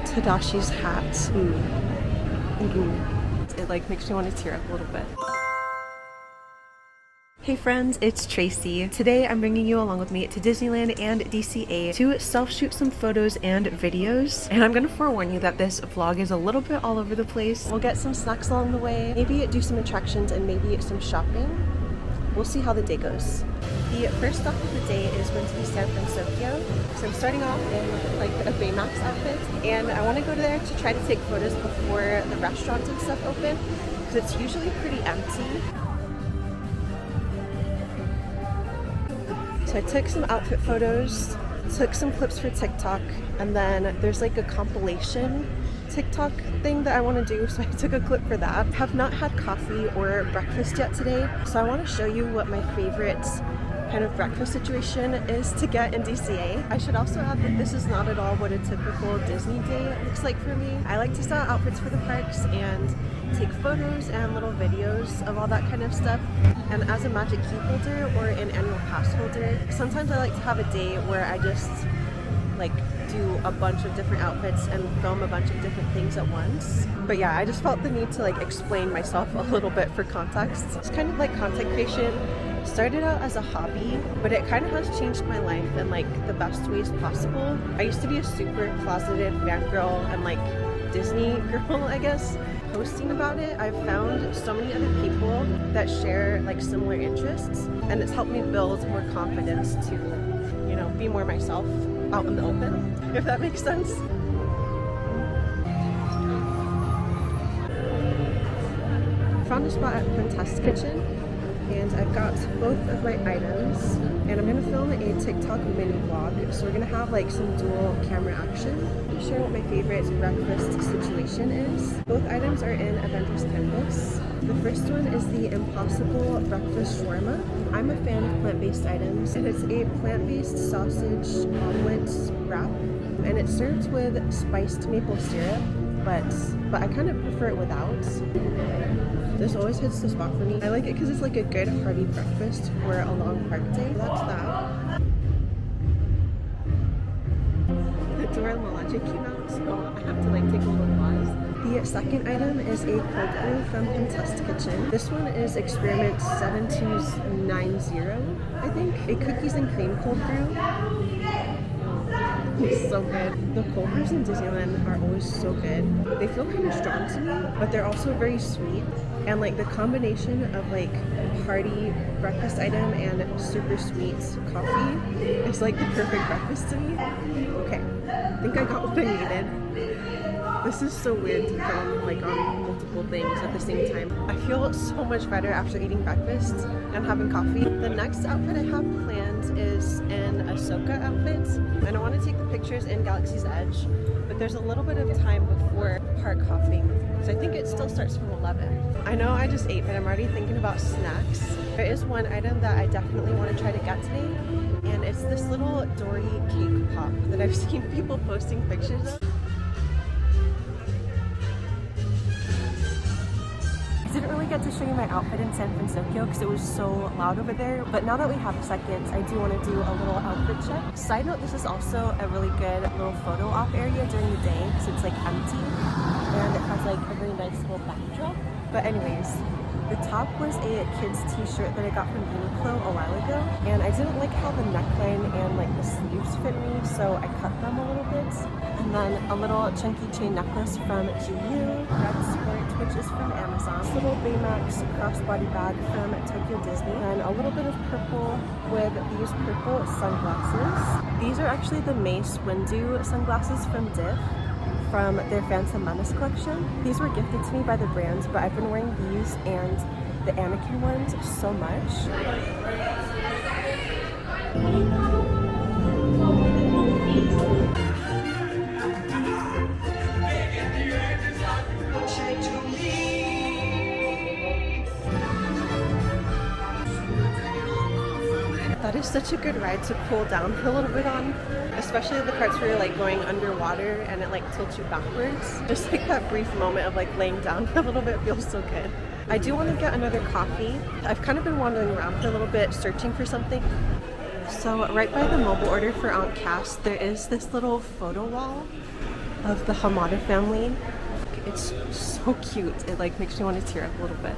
Tadashi's hat. It like makes me want to tear up a little bit. Hey friends, it's Tracy. Today I'm bringing you along with me to Disneyland and DCA to self-shoot some photos and videos. And I'm gonna forewarn you that this vlog is a little bit all over the place. We'll get some snacks along the way, maybe do some attractions and maybe some shopping. We'll see how the day goes. The first stop of the day is going to be San Fransokyo. So I'm starting off in like a Baymax outfit, and I want to go there to try to take photos before the restaurants and stuff open, because it's usually pretty empty. So I took some outfit photos, took some clips for TikTok, and then there's like a compilation TikTok thing that I want to do, so I took a clip for that. I have not had coffee or breakfast yet today, so I want to show you what my favorite kind of breakfast situation is to get in DCA. I should also add that this is not at all what a typical Disney day looks like for me. I like to style outfits for the parks and take photos and little videos of all that kind of stuff. And as a Magic Key holder or an annual pass holder, sometimes I like to have a day where I just like do a bunch of different outfits and film a bunch of different things at once. But yeah, I just felt the need to like explain myself a little bit for context. It's kind of like content creation started out as a hobby, but it kind of has changed my life in like the best ways possible. I used to be a super closeted fangirl and like Disney girl, I guess. Posting about it, I've found so many other people that share like similar interests, and it's helped me build more confidence to, you know, be more myself out in the open, if that makes sense. Found a spot at Fantastic Kitchen, and I've got both of my items, and I'm gonna film a TikTok mini vlog, so we're gonna have like some dual camera action. I'm share what my favorite breakfast situation is. Both items are in Avengers Campus. The first one is the Impossible Breakfast Shawarma. I'm a fan of plant-based items, and it's a plant-based sausage omelet wrap, and it's served with spiced maple syrup, but I kind of prefer it without. This always hits the spot for me. I like it because it's like a good hearty breakfast for a long park day. That's that. The Dory Logic came out, so I have to like take a little pause. The second item is a cold brew from Fantastic Kitchen. This one is Experiment 7290, I think. A cookies and cream cold brew. It's so good. The cold brews in Disneyland are always so good. They feel kind of strong to me, but they're also very sweet. And like the combination of like hearty breakfast item and super sweet coffee is like the perfect breakfast to me. Okay, I think I got what I needed. This is so weird to film like on multiple things at the same time. I feel so much better after eating breakfast and having coffee. The next outfit I have planned is an Ahsoka outfit, and I want to take the pictures in Galaxy's Edge, but there's a little bit of time before park hopping, because I think it still starts from 11. I know I just ate, but I'm already thinking about snacks. There is one item that I definitely want to try to get today, and it's this little Dory cake pop that I've seen people posting pictures of. I didn't really get to show you my outfit in San Fransokyo because it was so loud over there, but now that we have a second, I do want to do a little outfit check. Side note, this is also a really good little photo op area during the day because it's like empty and it has like a really nice little backdrop. But anyways, the top was a kid's t-shirt that I got from Uniqlo a while ago, and I didn't like how the neckline and like the sleeves fit me, so I cut them a little bit. And then a little chunky chain necklace from GU, red skirt, which is from Amazon, this little Baymax crossbody bag from Tokyo Disney, and a little bit of purple with these purple sunglasses. These are actually the Mace Windu sunglasses from Diff, from their Phantom Menace collection. These were gifted to me by the brands, but I've been wearing these and the Anakin ones so much. That is such a good ride to cool down for a little bit on, especially the parts where you're like going underwater and it like tilts you backwards. Just like that brief moment of like laying down for a little bit feels so good. I do want to get another coffee. I've kind of been wandering around for a little bit searching for something. So right by the mobile order for Aunt Cass, there is this little photo wall of the Hamada family. It's so cute. It like makes me want to tear up a little bit.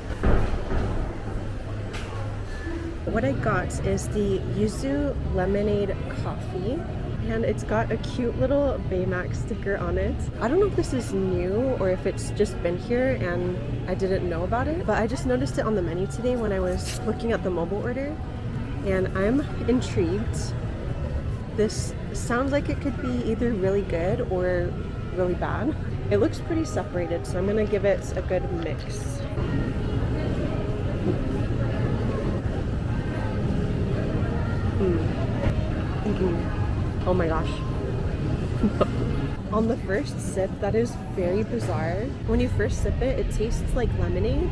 What I got is the yuzu lemonade coffee, and it's got a cute little Baymax sticker on it. I don't know if this is new or if it's just been here and I didn't know about it, but I just noticed it on the menu today when I was looking at the mobile order, and I'm intrigued. This sounds like it could be either really good or really bad. It looks pretty separated, so I'm gonna give it a good mix. Oh my gosh. On the first sip, that is very bizarre. When you first sip it, it tastes like lemonade,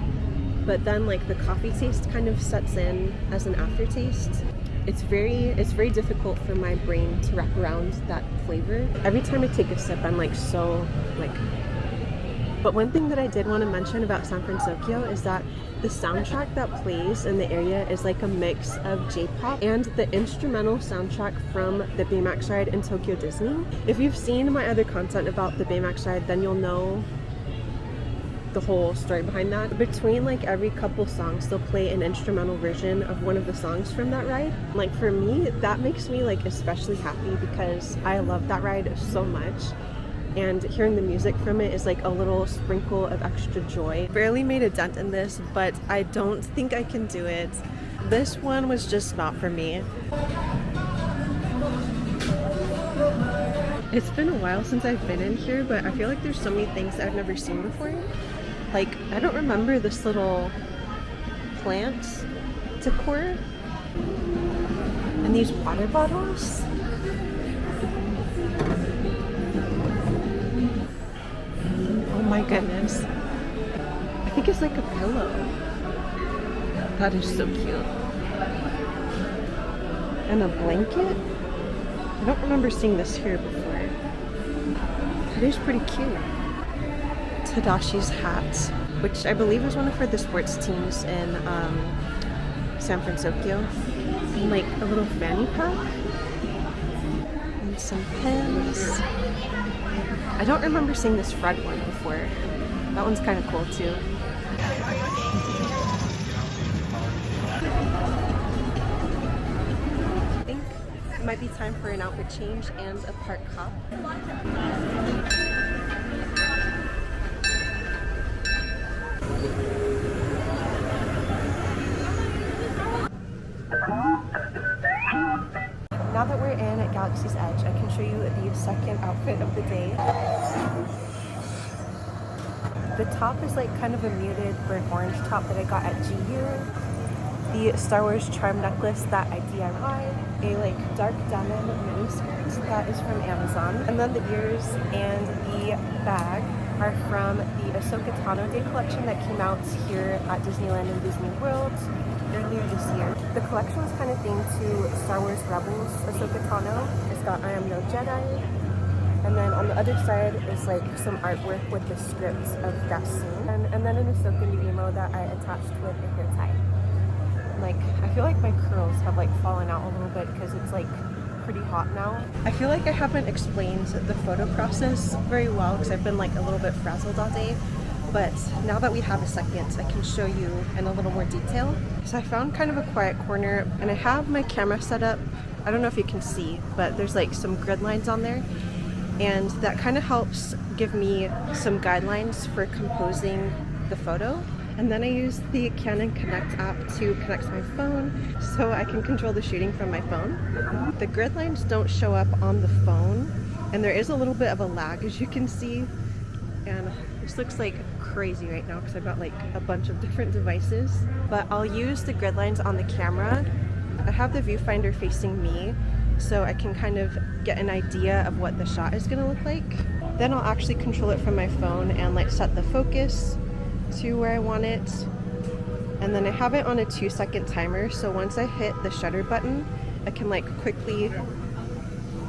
but then like the coffee taste kind of sets in as an aftertaste. It's very difficult for my brain to wrap around that flavor. Every time I take a sip, I'm like so like. But one thing that I did want to mention about San Fransokyo is that the soundtrack that plays in the area is like a mix of J-pop and the instrumental soundtrack from the Baymax ride in Tokyo Disney. If you've seen my other content about the Baymax ride, then you'll know the whole story behind that. Between like every couple songs, they'll play an instrumental version of one of the songs from that ride. Like for me, that makes me like especially happy because I love that ride so much. And hearing the music from it is like a little sprinkle of extra joy. Barely made a dent in this, but I don't think I can do it. This one was just not for me. It's been a while since I've been in here, but I feel like there's so many things that I've never seen before. Like, I don't remember this little plant decor. And these water bottles. Oh my goodness. I think it's like a pillow. That is so cute. And a blanket? I don't remember seeing this here before. That is pretty cute. Tadashi's hat, which I believe is one of the sports teams in San Fransokyo. And like a little fanny pack. And some pens. I don't remember seeing this Fred one before. That one's kind of cool too. I think it might be time for an outfit change and a park hop. Now that we're in at Galaxy's Edge, I can show you the second outfit of the day. The top is like kind of a muted burnt orange top that I got at GU. The Star Wars charm necklace that I DIY'd. A like dark denim mini skirt that is from Amazon. And then the ears and the bag are from the Ahsoka Tano Day collection that came out here at Disneyland and Disney World earlier this year. The collection was kind of themed to Star Wars Rebels Ahsoka Tano. It's got I Am No Jedi. And then on the other side is like some artwork with the script of that scene. And then an Ahsoka Nugimo that I attached with a hair tie. Like, I feel like my curls have like fallen out a little bit because it's like pretty hot now. I feel like I haven't explained the photo process very well because I've been like a little bit frazzled all day. But now that we have a second, I can show you in a little more detail. So I found kind of a quiet corner and I have my camera set up. I don't know if you can see, but there's like some grid lines on there. And that kind of helps give me some guidelines for composing the photo. And then I use the Canon Connect app to connect to my phone so I can control the shooting from my phone. The grid lines don't show up on the phone and there is a little bit of a lag, as you can see. And this looks like crazy right now because I've got like a bunch of different devices. But I'll use the grid lines on the camera. I have the viewfinder facing me so I can kind of get an idea of what the shot is going to look like. Then I'll actually control it from my phone and like set the focus to where I want it. And then I have it on a 2-second timer, so once I hit the shutter button, I can like quickly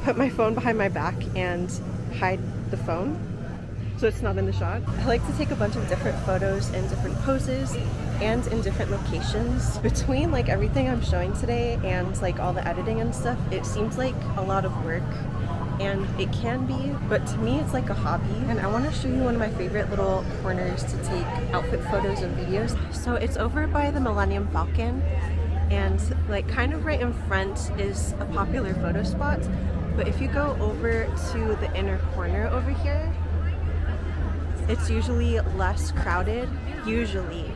put my phone behind my back and hide the phone so it's not in the shot. I like to take a bunch of different photos in different poses and in different locations. Between like everything I'm showing today and like all the editing and stuff, it seems like a lot of work. and it can be, but to me it's like a hobby. And I want to show you one of my favorite little corners to take outfit photos and videos. So it's over by the Millennium Falcon, and like kind of right in front is a popular photo spot. But if you go over to the inner corner over here, it's usually less crowded, usually.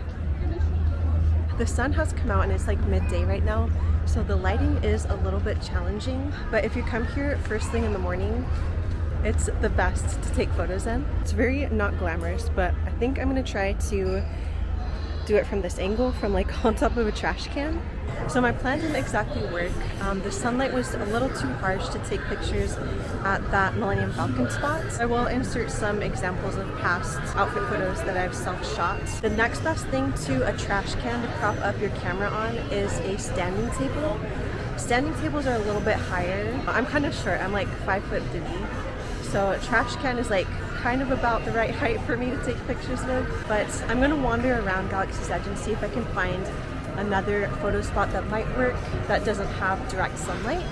The sun has come out and it's like midday right now, so the lighting is a little bit challenging, but if you come here first thing in the morning, it's the best to take photos in. It's very not glamorous, but I think I'm gonna try to do it from this angle, from like on top of a trash can. So my plan didn't exactly work. The sunlight was a little too harsh to take pictures at that Millennium Falcon spot. I will insert some examples of past outfit photos that I've self-shot. The next best thing to a trash can to prop up your camera on is a standing table. Standing tables are a little bit higher. I'm kind of short, I'm like 5'3". So a trash can is like kind of about the right height for me to take pictures with. But I'm gonna wander around Galaxy's Edge and see if I can find another photo spot that might work that doesn't have direct sunlight.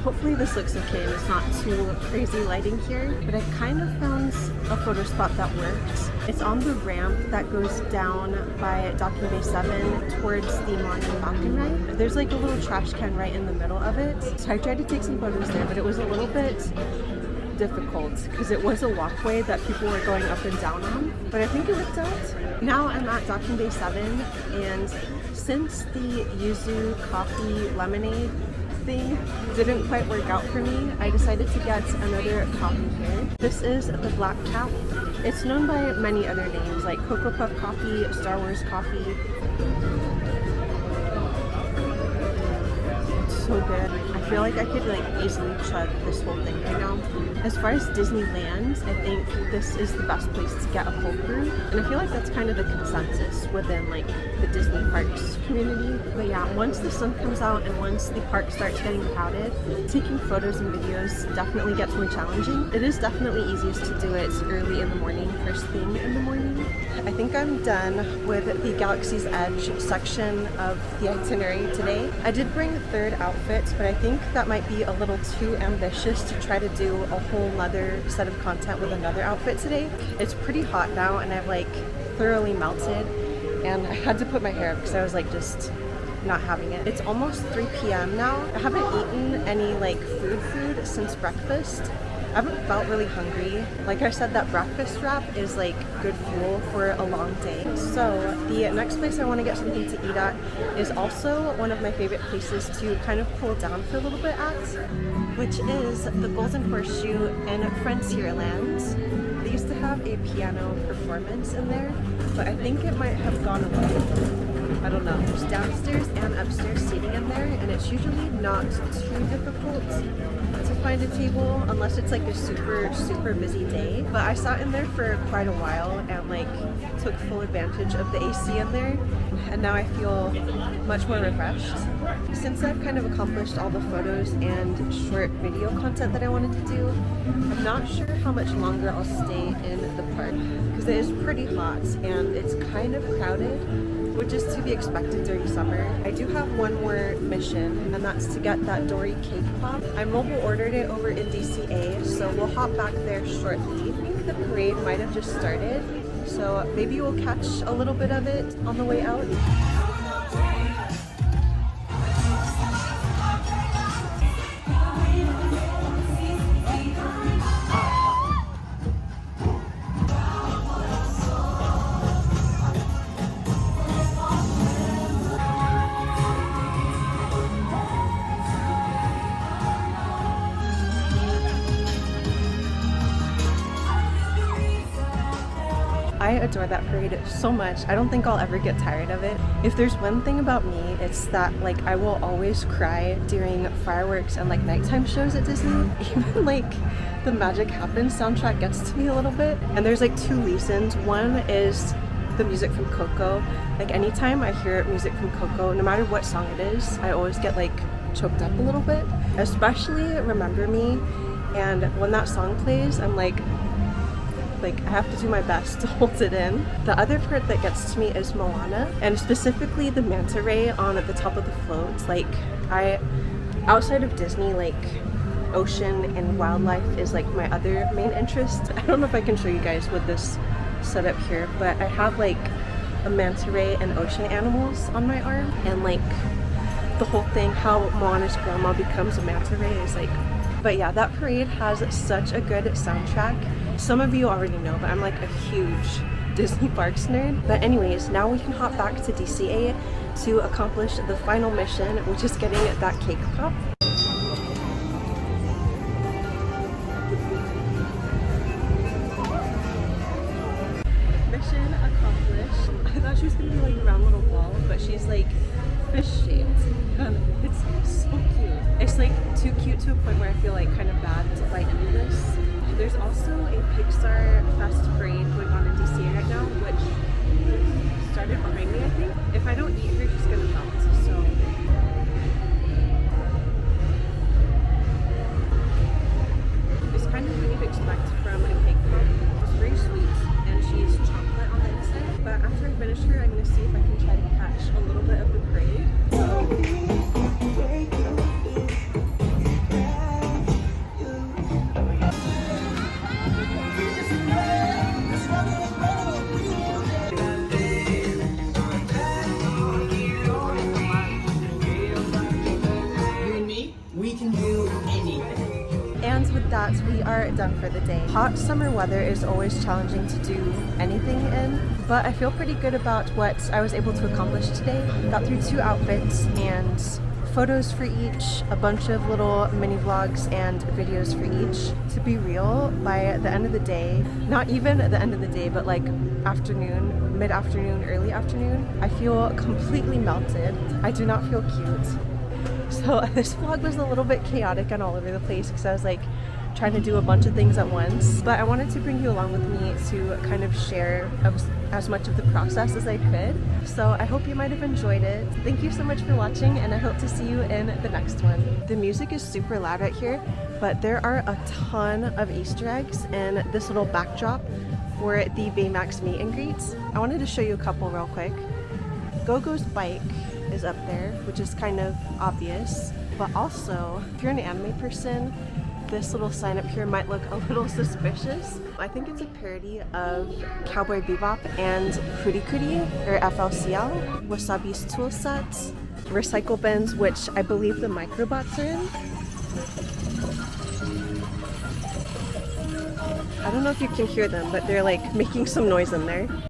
Hopefully this looks okay and it's not too crazy lighting here, but I kind of found a photo spot that works. It's on the ramp that goes down by Docking Bay 7 towards the Millennium Falcon ride. There's like a little trash can right in the middle of it. So I tried to take some photos there, but it was a little bit difficult because it was a walkway that people were going up and down on, but I think it worked out. Now I'm at Docking Bay 7, and since the yuzu coffee lemonade thing didn't quite work out for me, I decided to get another coffee here. This is the Black Cap. It's known by many other names like Cocoa Puff Coffee, Star Wars Coffee. It's so good. I feel like I could like easily chug this whole thing right now. As far as Disneyland, I think this is the best place to get a cold brew, and I feel like that's kind of the consensus within like the Disney parks community. But yeah, once the sun comes out and once the park starts getting crowded, taking photos and videos definitely gets more challenging. It is definitely easiest to do it early in the morning, first thing in the morning. I think I'm done with the Galaxy's Edge section of the itinerary today. I did bring a third outfit, but I think that might be a little too ambitious to try to do a whole other set of content with another outfit today. It's pretty hot now and I've like thoroughly melted, and I had to put my hair up because I was like just not having it. It's almost 3 p.m. now. I haven't eaten any like food since breakfast. I haven't felt really hungry. Like I said, that breakfast wrap is like good fuel for a long day. So the next place I want to get something to eat at is also one of my favorite places to kind of cool down for a little bit at, which is the Golden Horseshoe in Frontierland. They used to have a piano performance in there, but I think it might have gone away. I don't know. There's downstairs and upstairs seating in there, and it's usually not too difficult to find a table unless it's like a super busy day. But I sat in there for quite a while and like took full advantage of the AC in there, and now I feel much more refreshed. Since I've kind of accomplished all the photos and short video content that I wanted to do, I'm not sure how much longer I'll stay in the park because it is pretty hot and it's kind of crowded, which is to be expected during summer. I do have one more mission, and that's to get that Dory cake pop. I mobile ordered it over in DCA, so we'll hop back there shortly. I think the parade might have just started, so maybe we'll catch a little bit of it on the way out. I adore that parade so much. I don't think I'll ever get tired of it. If there's one thing about me, it's that like I will always cry during fireworks and like nighttime shows at Disney. Even like the Magic Happens soundtrack gets to me a little bit. And there's like 2 reasons. One is the music from Coco. Like anytime I hear music from Coco, no matter what song it is, I always get like choked up a little bit. Especially Remember Me. And when that song plays, I'm like Like, I have to do my best to hold it in. The other part that gets to me is Moana, and specifically the manta ray on the top of the float. Like, outside of Disney, like, ocean and wildlife is like my other main interest. I don't know if I can show you guys with this setup here, but I have like a manta ray and ocean animals on my arm, and like the whole thing, how Moana's grandma becomes a manta ray is like, but yeah, that parade has such a good soundtrack. Some of you already know, but I'm like a huge Disney parks nerd. But anyways, now we can hop back to DCA to accomplish the final mission, which is getting that cake pop. Mission accomplished. I thought she was gonna be like a round little ball, but she's like fish shaped. It's so cute. It's like too cute to a point where I feel like kind of bad to bite into this. There's also a Pixar Fest parade going on in DCA right now, which started behind me, I think. If I don't eat her, she's gonna melt. So it's kind of what you'd expect from a cake pop. It's very sweet, and she's chocolate on the inside. But after I finish her, I'm gonna see if I can try to catch a little bit of the parade. And with that, we are done for the day. Hot summer weather is always challenging to do anything in, but I feel pretty good about what I was able to accomplish today. Got through 2 outfits and photos for each, a bunch of little mini vlogs and videos for each. To be real, by the end of the day, not even at the end of the day, but like afternoon, mid-afternoon, early afternoon, I feel completely melted. I do not feel cute. So this vlog was a little bit chaotic and all over the place because I was like trying to do a bunch of things at once, but I wanted to bring you along with me to kind of share as much of the process as I could. So I hope you might have enjoyed it. Thank you so much for watching, and I hope to see you in the next one. The music is super loud right here, but there are a ton of Easter eggs in this little backdrop for the Baymax meet and greets. I wanted to show you a couple real quick. Gogo's bike is up there, which is kind of obvious, but also if you're an anime person, this little sign up here might look a little suspicious. I think it's a parody of Cowboy Bebop and Furikuri, or FLCL, Wasabi's tool set, recycle bins, which I believe the microbots are in. I don't know if you can hear them, but they're like making some noise in there.